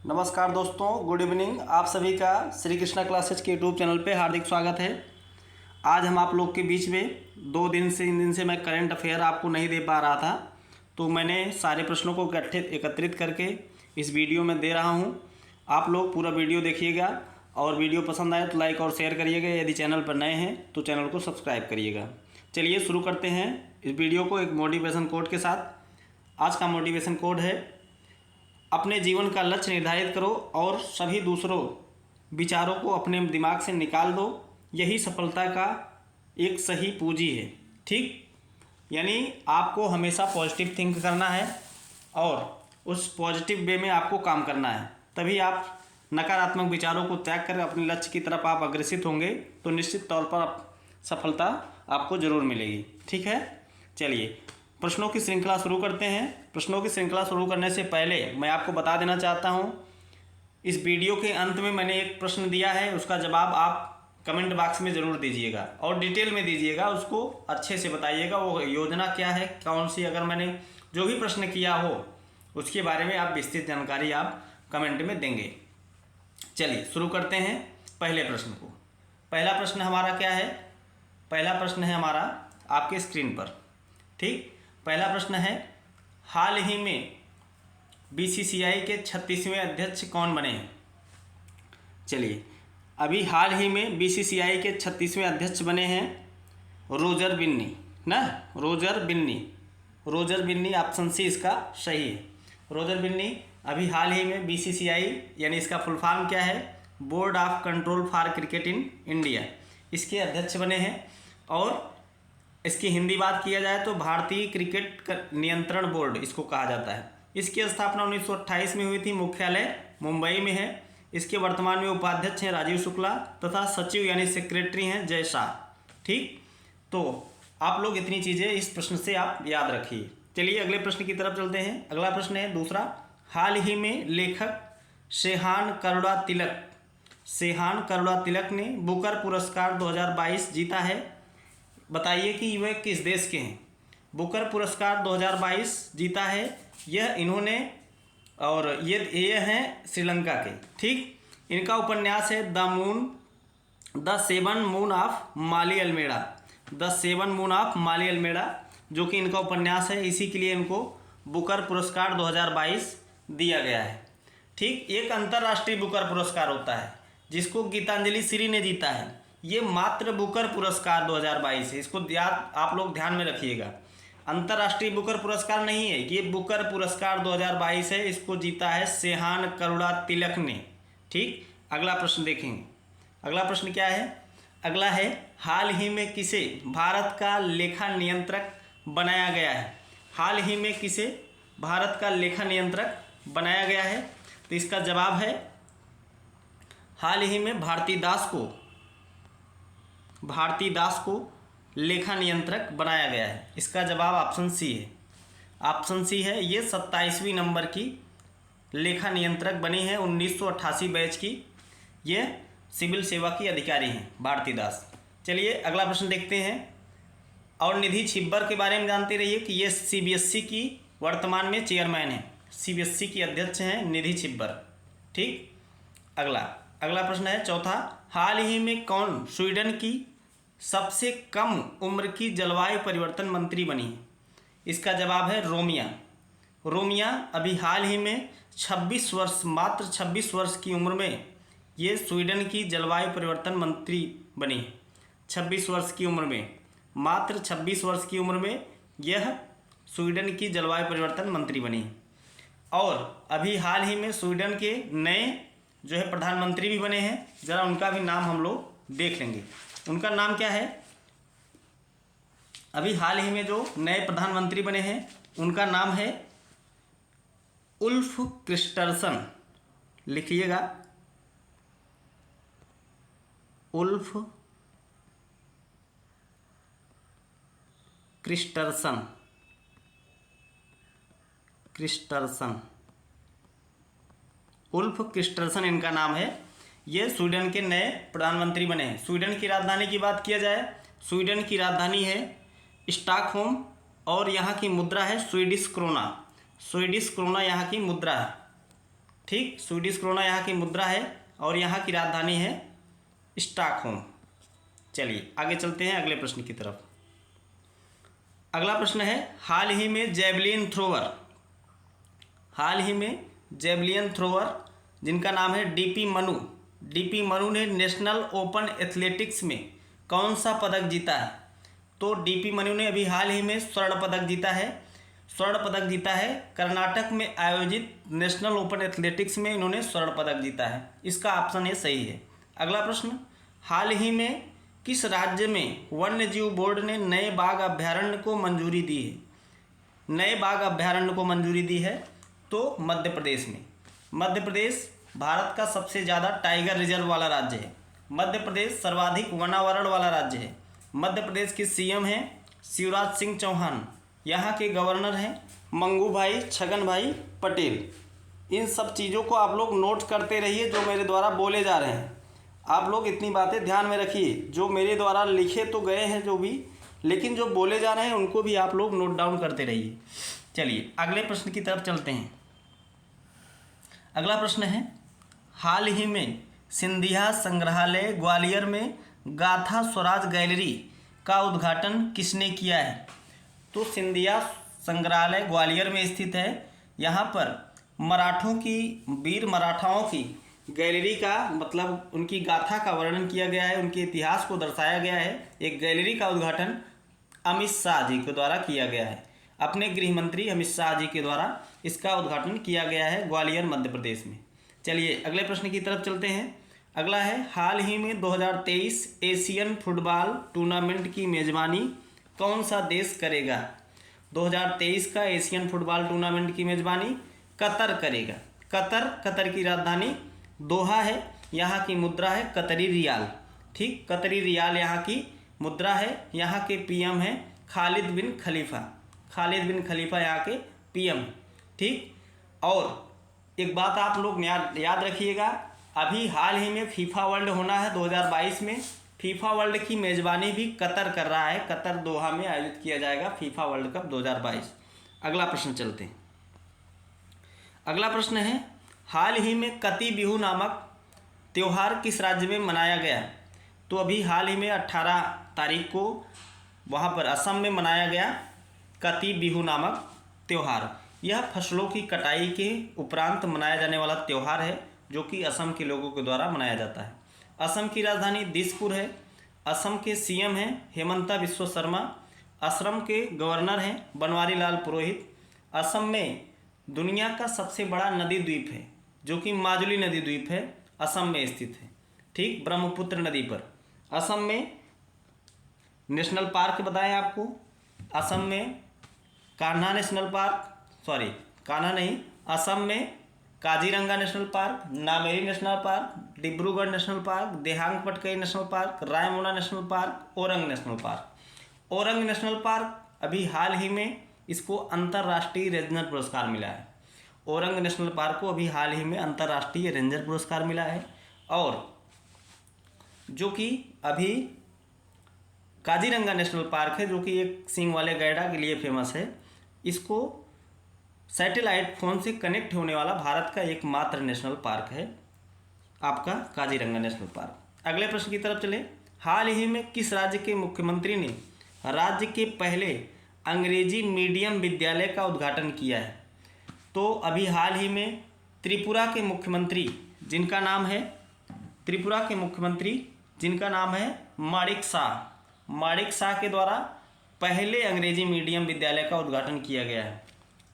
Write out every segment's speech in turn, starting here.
नमस्कार दोस्तों, good evening. आप सभी का श्री कृष्णा क्लासेज के यूट्यूब चैनल पे हार्दिक स्वागत है। आज हम आप लोग के बीच में 2 दिन से मैं करंट अफेयर आपको नहीं दे पा रहा था, तो मैंने सारे प्रश्नों को एकत्रित करके इस वीडियो में दे रहा हूँ। आप लोग पूरा वीडियो देखिएगा और वीडियो पसंद आए तो लाइक और शेयर करिएगा। यदि चैनल पर नए हैं तो चैनल को सब्सक्राइब करिएगा। चलिए शुरू करते हैं इस वीडियो को एक मोटिवेशन कोट के साथ। आज का मोटिवेशन कोट है, अपने जीवन का लक्ष्य निर्धारित करो और सभी दूसरों विचारों को अपने दिमाग से निकाल दो। यही सफलता का एक सही पूंजी है। ठीक, यानी आपको हमेशा पॉजिटिव थिंक करना है और उस पॉजिटिव वे में आपको काम करना है, तभी आप नकारात्मक विचारों को त्याग कर अपने लक्ष्य की तरफ आप अग्रसित होंगे तो निश्चित तौर पर सफलता आपको ज़रूर मिलेगी। ठीक है, चलिए प्रश्नों की श्रृंखला शुरू करते हैं। प्रश्नों की श्रृंखला शुरू करने से पहले मैं आपको बता देना चाहता हूं, इस वीडियो के अंत में मैंने एक प्रश्न दिया है, उसका जवाब आप कमेंट बॉक्स में ज़रूर दीजिएगा और डिटेल में दीजिएगा, उसको अच्छे से बताइएगा वो योजना क्या है, कौन सी। अगर मैंने जो भी प्रश्न किया हो उसके बारे में आप विस्तृत जानकारी आप कमेंट में देंगे। चलिए शुरू करते हैं पहले प्रश्न को। पहला प्रश्न हमारा क्या है? पहला प्रश्न है हमारा आपके स्क्रीन पर। ठीक, पहला प्रश्न है, हाल ही में बीसीसीआई के 36वें अध्यक्ष कौन बने हैं? चलिए, अभी हाल ही में बीसीसीआई के 36वें अध्यक्ष बने हैं रोजर बिन्नी ना, रोजर बिन्नी ऑप्शन सी इसका सही है। रोजर बिन्नी अभी हाल ही में बीसीसीआई यानी इसका फुल फॉर्म क्या है, board of control for cricket in India, इसके अध्यक्ष बने हैं। और इसकी हिंदी बात किया जाए तो भारतीय क्रिकेट नियंत्रण बोर्ड इसको कहा जाता है। इसकी स्थापना 1928 में हुई थी, मुख्यालय मुंबई में है। इसके वर्तमान में उपाध्यक्ष हैं राजीव शुक्ला तथा सचिव यानी सेक्रेटरी हैं जय शाह। ठीक, तो आप लोग इतनी चीज़ें इस प्रश्न से आप याद रखिए। चलिए अगले प्रश्न की तरफ चलते हैं। अगला प्रश्न है दूसरा, हाल ही में लेखक सेहान करुणा तिलक ने बुकर पुरस्कार 2022 जीता है। बताइए कि वह किस देश के हैं? बुकर पुरस्कार 2022 जीता है यह इन्होंने, और ये हैं श्रीलंका के। ठीक, इनका उपन्यास है द सेवन मून ऑफ माली अल्मेड़ा, जो कि इनका उपन्यास है, इसी के लिए इनको बुकर पुरस्कार 2022 दिया गया है। ठीक, एक अंतर्राष्ट्रीय बुकर पुरस्कार होता है जिसको गीतांजलि श्री ने जीता है। ये मात्र बुकर पुरस्कार 2022 है, इसको आप लोग ध्यान में रखिएगा। अंतर्राष्ट्रीय बुकर पुरस्कार नहीं है, ये बुकर पुरस्कार 2022 है, इसको जीता है सेहान करुणा तिलक ने। ठीक, अगला प्रश्न देखेंगे। अगला प्रश्न क्या है? अगला है, हाल ही में किसे भारत का लेखा नियंत्रक बनाया गया है? हाल ही में किसे भारत का लेखा नियंत्रक बनाया गया है? तो इसका जवाब है, हाल ही में भारती दास को लेखा नियंत्रक बनाया गया है। इसका जवाब ऑप्शन सी है। ये 27वीं नंबर की लेखा नियंत्रक बनी है, 1988 बैच की। ये सिविल सेवा की अधिकारी हैं भारती दास। चलिए अगला प्रश्न देखते हैं। और निधि छिब्बर के बारे में जानते रहिए कि ये सीबीएसई की वर्तमान में चेयरमैन है, सीबीएसई की अध्यक्ष हैं निधि छिब्बर। ठीक, अगला प्रश्न है चौथा, हाल ही में कौन स्वीडन की सबसे कम उम्र की जलवायु परिवर्तन मंत्री बनी है? इसका जवाब है रोमिया अभी हाल ही में मात्र 26 वर्ष की उम्र में ये स्वीडन की जलवायु परिवर्तन मंत्री बनी है। 26 वर्ष की उम्र में, मात्र 26 वर्ष की उम्र में यह स्वीडन की जलवायु परिवर्तन मंत्री बनी है। और अभी हाल ही में स्वीडन के नए जो है प्रधानमंत्री भी बने हैं, ज़रा उनका भी नाम हम लोग देख लेंगे। उनका नाम क्या है? अभी हाल ही में जो नए प्रधानमंत्री बने हैं उनका नाम है उल्फ क्रिस्टर्सन। लिखिएगा, उल्फ क्रिस्टर्सन। उल्फ क्रिस्टर्सन इनका नाम है। ये स्वीडन के नए प्रधानमंत्री बने हैं। स्वीडन की राजधानी की बात किया जाए, स्वीडन की राजधानी है स्टॉकहोम और यहाँ की मुद्रा है स्वीडिश क्रोना यहाँ की मुद्रा है। ठीक, स्वीडिश क्रोना यहाँ की मुद्रा है और यहाँ की राजधानी है स्टॉकहोम। चलिए आगे चलते हैं अगले प्रश्न की तरफ। अगला प्रश्न है, हाल ही में जेवलिन थ्रोवर जिनका नाम है डीपी मनु ने नेशनल ओपन एथलेटिक्स में कौन सा पदक जीता है? तो डीपी मनु ने अभी हाल ही में स्वर्ण पदक जीता है। कर्नाटक में आयोजित नेशनल ओपन एथलेटिक्स में इन्होंने स्वर्ण पदक जीता है। इसका ऑप्शन ए सही है। अगला प्रश्न, हाल ही में किस राज्य में वन्य जीव बोर्ड ने नए बाघ अभ्यारण्य को मंजूरी दी है? तो मध्य प्रदेश में। मध्य प्रदेश भारत का सबसे ज़्यादा टाइगर रिजर्व वाला राज्य है। मध्य प्रदेश सर्वाधिक वनावरण वाला राज्य है। मध्य प्रदेश के सीएम हैं शिवराज सिंह चौहान। यहाँ के गवर्नर हैं मंगू भाई छगन भाई पटेल। इन सब चीज़ों को आप लोग नोट करते रहिए जो मेरे द्वारा बोले जा रहे हैं। आप लोग इतनी बातें ध्यान में रखिए, जो मेरे द्वारा लिखे तो गए हैं जो भी, लेकिन जो बोले जा रहे हैं उनको भी आप लोग नोट डाउन करते रहिए। चलिए अगले प्रश्न की तरफ चलते हैं। अगला प्रश्न है, हाल ही में सिंधिया संग्रहालय ग्वालियर में गाथा स्वराज गैलरी का उद्घाटन किसने किया है? तो सिंधिया संग्रहालय ग्वालियर में स्थित है। यहाँ पर वीर मराठाओं की गैलरी का मतलब उनकी गाथा का वर्णन किया गया है, उनके इतिहास को दर्शाया गया है। एक गैलरी का उद्घाटन अमित शाह जी के द्वारा किया गया है। अपने गृह मंत्री अमित शाह जी के द्वारा इसका उद्घाटन किया गया है ग्वालियर मध्य प्रदेश में। चलिए अगले प्रश्न की तरफ चलते हैं। अगला है, हाल ही में 2023 एशियन फुटबॉल टूर्नामेंट की मेज़बानी कौन सा देश करेगा? 2023 का एशियन फुटबॉल टूर्नामेंट की मेज़बानी कतर करेगा। कतर की राजधानी दोहा है। यहाँ की मुद्रा है कतरी रियाल। ठीक, कतरी रियाल यहाँ की मुद्रा है। यहाँ के पीएम हैं खालिद बिन खलीफा यहाँ के पीएम। ठीक, और एक बात आप लोग याद रखिएगा, अभी हाल ही में फीफा वर्ल्ड होना है 2022 में। फीफा वर्ल्ड की मेज़बानी भी कतर कर रहा है। कतर दोहा में आयोजित किया जाएगा फीफा वर्ल्ड कप 2022। अगला प्रश्न चलते हैं। अगला प्रश्न है, हाल ही में कति बिहू नामक त्यौहार किस राज्य में मनाया गया? तो अभी हाल ही में 18 तारीख को वहाँ पर असम में मनाया गया कति बिहू नामक त्यौहार। यह फसलों की कटाई के उपरांत मनाया जाने वाला त्यौहार है जो कि असम के लोगों के द्वारा मनाया जाता है। असम की राजधानी दिसपुर है। असम के सीएम हैं हेमंता बिस्वा शर्मा। असम के गवर्नर हैं बनवारी लाल पुरोहित। असम में दुनिया का सबसे बड़ा नदी द्वीप है जो कि माजुली नदी द्वीप है, असम में स्थित है। ठीक, ब्रह्मपुत्र नदी पर। असम में नेशनल पार्क बताएं आपको। असम में असम में Kaziranga national park, Nameri national park, Dibrugarh national park, Dihang Patkai national park, Raimona national park, orang national park. Orang national park अभी हाल ही में इसको अंतर्राष्ट्रीय रेंजर पुरस्कार मिला है। ओरंग नेशनल पार्क को अभी हाल ही में अंतर्राष्ट्रीय रेंजर पुरस्कार मिला है। और जो कि अभी काजीरंगा नेशनल पार्क है जो कि एक सींग वाले गैंडा के लिए फेमस है। इसको सैटेलाइट फ़ोन से कनेक्ट होने वाला भारत का एकमात्र नेशनल पार्क है आपका काजीरंगा नेशनल पार्क। अगले प्रश्न की तरफ चले। हाल ही में किस राज्य के मुख्यमंत्री ने राज्य के पहले अंग्रेजी मीडियम विद्यालय का उद्घाटन किया है? तो अभी हाल ही में त्रिपुरा के मुख्यमंत्री जिनका नाम है माणिक शाह के द्वारा पहले अंग्रेजी मीडियम विद्यालय का उद्घाटन किया गया है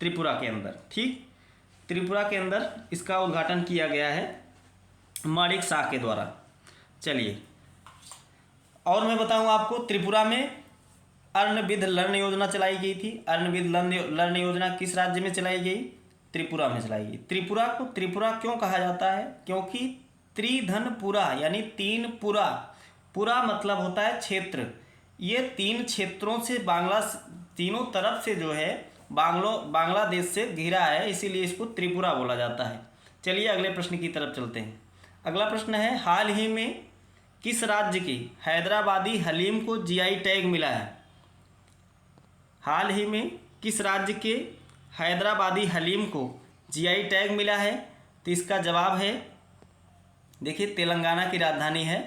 त्रिपुरा के अंदर। ठीक, त्रिपुरा के अंदर इसका उद्घाटन किया गया है माणिक शाह के द्वारा। चलिए और मैं बताऊं आपको, त्रिपुरा में अन्न लर्न योजना चलाई गई थी। अन्न लर्न योजना किस राज्य में चलाई गई? त्रिपुरा में चलाई गई। त्रिपुरा को त्रिपुरा क्यों कहा जाता है? क्योंकि त्रिधनपुरा यानी पुरा मतलब होता है क्षेत्र। ये 3 क्षेत्रों से तीनों तरफ से जो है बांग्लादेश से घिरा है, इसीलिए इसको त्रिपुरा बोला जाता है। चलिए अगले प्रश्न की तरफ चलते हैं। अगला प्रश्न है, हाल ही में किस राज्य की हैदराबादी हलीम को जीआई टैग मिला है? हाल ही में किस राज्य के हैदराबादी हलीम को जीआई टैग मिला है? तो इसका जवाब है, देखिए तेलंगाना की राजधानी है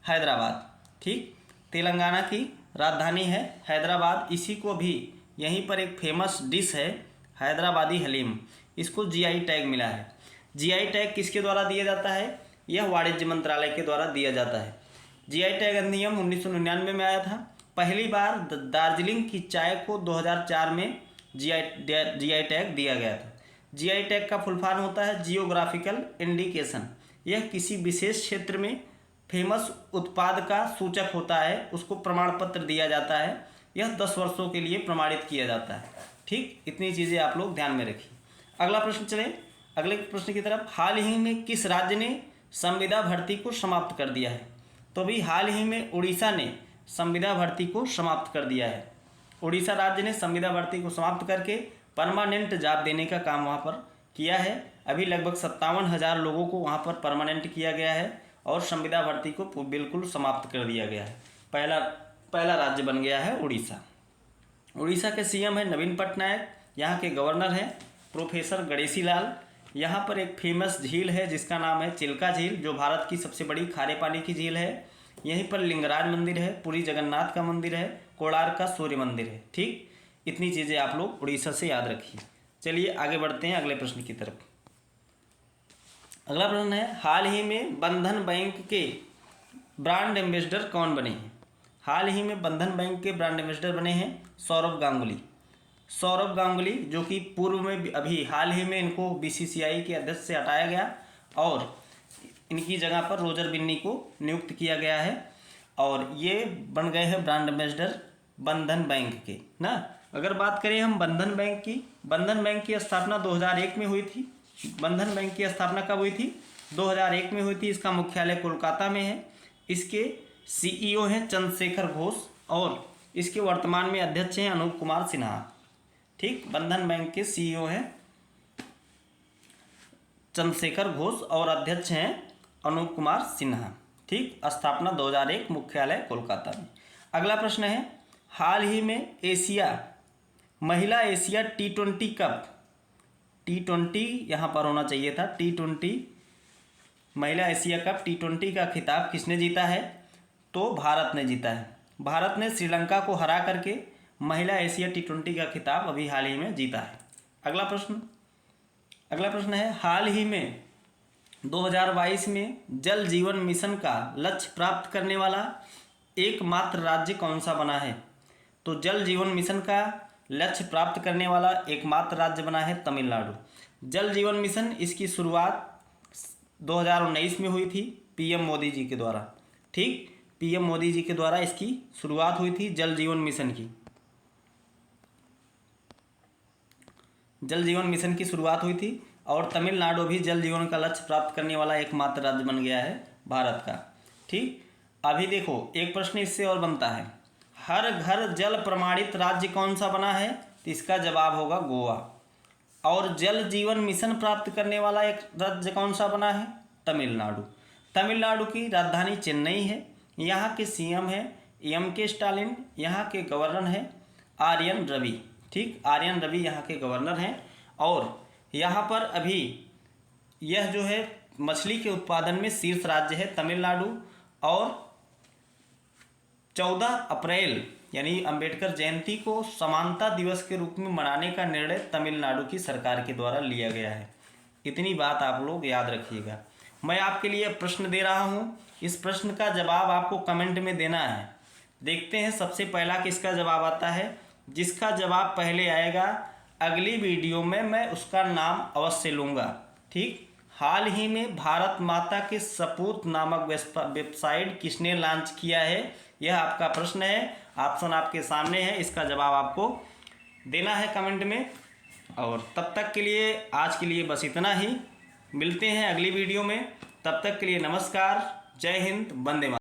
हैदराबाद। ठीक, तेलंगाना की राजधानी है हैदराबाद। इसी को भी यहीं पर एक फेमस डिश है हैदराबादी हलीम, इसको जीआई टैग मिला है। जीआई टैग किसके द्वारा दिया जाता है? यह वाणिज्य मंत्रालय के द्वारा दिया जाता है। जीआई टैग अधिनियम 1999 में आया था। पहली बार दार्जिलिंग की चाय को 2004 में जीआई टैग दिया गया था। जीआई टैग का फुल फॉर्म होता है जियोग्राफिकल इंडिकेशन। यह किसी विशेष क्षेत्र में फेमस उत्पाद का सूचक होता है, उसको प्रमाण पत्र दिया जाता है। यह 10 वर्षों के लिए प्रमाणित किया जाता है। ठीक, इतनी चीज़ें आप लोग ध्यान में रखिए। अगला प्रश्न चलें, अगले प्रश्न की तरफ। हाल ही में किस राज्य ने संविदा भर्ती को समाप्त कर दिया है? तो भी हाल ही में उड़ीसा ने संविदा भर्ती को समाप्त कर दिया है। उड़ीसा राज्य ने संविदा भर्ती को समाप्त करके परमानेंट जॉब देने का काम वहाँ पर किया है। अभी लगभग 57,000 लोगों को वहाँ पर परमानेंट किया गया है और संविदा भर्ती को बिल्कुल समाप्त कर दिया गया है। पहला राज्य बन गया है उड़ीसा। उड़ीसा के सीएम है नवीन पटनायक। यहाँ के गवर्नर हैं प्रोफेसर गणेशी लाल। यहाँ पर एक फेमस झील है जिसका नाम है चिल्का झील, जो भारत की सबसे बड़ी खारे पानी की झील है। यहीं पर लिंगराज मंदिर है, पुरी जगन्नाथ का मंदिर है, कोणार्क का सूर्य मंदिर है। ठीक, इतनी चीज़ें आप लोग उड़ीसा से याद रखिए। चलिए आगे बढ़ते हैं अगले प्रश्न की तरफ। अगला प्रश्न है, हाल ही में बंधन बैंक के ब्रांड एम्बेसडर कौन बने हैं? हाल ही में बंधन बैंक के ब्रांड एम्बेसडर बने हैं सौरभ गांगुली। सौरभ गांगुली जो कि पूर्व में अभी हाल ही में इनको बीसीसीआई के अध्यक्ष से हटाया गया और इनकी जगह पर रोजर बिन्नी को नियुक्त किया गया है और ये बन गए हैं ब्रांड एम्बेसडर बंधन बैंक के ना। अगर बात करें हम बंधन बैंक की स्थापना 2001 में हुई थी। बंधन बैंक की स्थापना कब हुई थी? 2001 में हुई थी। इसका मुख्यालय कोलकाता में है। इसके सीईओ हैं चंद्रशेखर घोष और इसके वर्तमान में अध्यक्ष हैं अनूप कुमार सिन्हा। ठीक, बंधन बैंक के सीईओ हैं चंद्रशेखर घोष और अध्यक्ष हैं अनूप कुमार सिन्हा। ठीक, स्थापना 2001, मुख्यालय कोलकाता में। अगला प्रश्न है, हाल ही में महिला एशिया T20 कप, T20 यहाँ पर होना चाहिए था, T20 महिला एशिया कप T20 का खिताब किसने जीता है? तो भारत ने जीता है। भारत ने श्रीलंका को हरा करके महिला एशिया T20 का खिताब अभी हाल ही में जीता है। अगला प्रश्न है, हाल ही में 2022 में जल जीवन मिशन का लक्ष्य प्राप्त करने वाला एकमात्र राज्य कौन सा बना है? तो जल जीवन मिशन का लक्ष्य प्राप्त करने वाला एकमात्र राज्य बना है तमिलनाडु। जल जीवन मिशन, इसकी शुरुआत 2019 में हुई थी पीएम मोदी जी के द्वारा। ठीक, पीएम मोदी जी के द्वारा इसकी शुरुआत हुई थी जल जीवन मिशन की। जल जीवन मिशन की शुरुआत हुई थी और तमिलनाडु भी जल जीवन का लक्ष्य प्राप्त करने वाला एकमात्र राज्य बन गया है भारत का। ठीक, अभी देखो एक प्रश्न इससे और बनता है, हर घर जल प्रमाणित राज्य कौन सा बना है? तो इसका जवाब होगा गोवा। और जल जीवन मिशन प्राप्त करने वाला एक राज्य कौन सा बना है? तमिलनाडु। तमिलनाडु की राजधानी चेन्नई है। यहाँ के सीएम है एम.के. स्टालिन। यहाँ के गवर्नर हैं आर.एन. रवि। ठीक, आर.एन. रवि यहाँ के गवर्नर हैं और यहाँ पर अभी यह जो है मछली के उत्पादन में शीर्ष राज्य है तमिलनाडु। और 14 अप्रैल यानी अंबेडकर जयंती को समानता दिवस के रूप में मनाने का निर्णय तमिलनाडु की सरकार के द्वारा लिया गया है। इतनी बात आप लोग याद रखिएगा। मैं आपके लिए प्रश्न दे रहा हूँ, इस प्रश्न का जवाब आपको कमेंट में देना है। देखते हैं सबसे पहला किसका जवाब आता है। जिसका जवाब पहले आएगा अगली वीडियो में मैं उसका नाम अवश्य लूँगा। ठीक, हाल ही में भारत माता के सपूत नामक वेबसाइट किसने लॉन्च किया है? यह आपका प्रश्न है। ऑप्शन आपके सामने है, इसका जवाब आपको देना है कमेंट में। और तब तक के लिए आज के लिए बस इतना ही। मिलते हैं अगली वीडियो में, तब तक के लिए नमस्कार, जय हिंद, वंदे मातरम।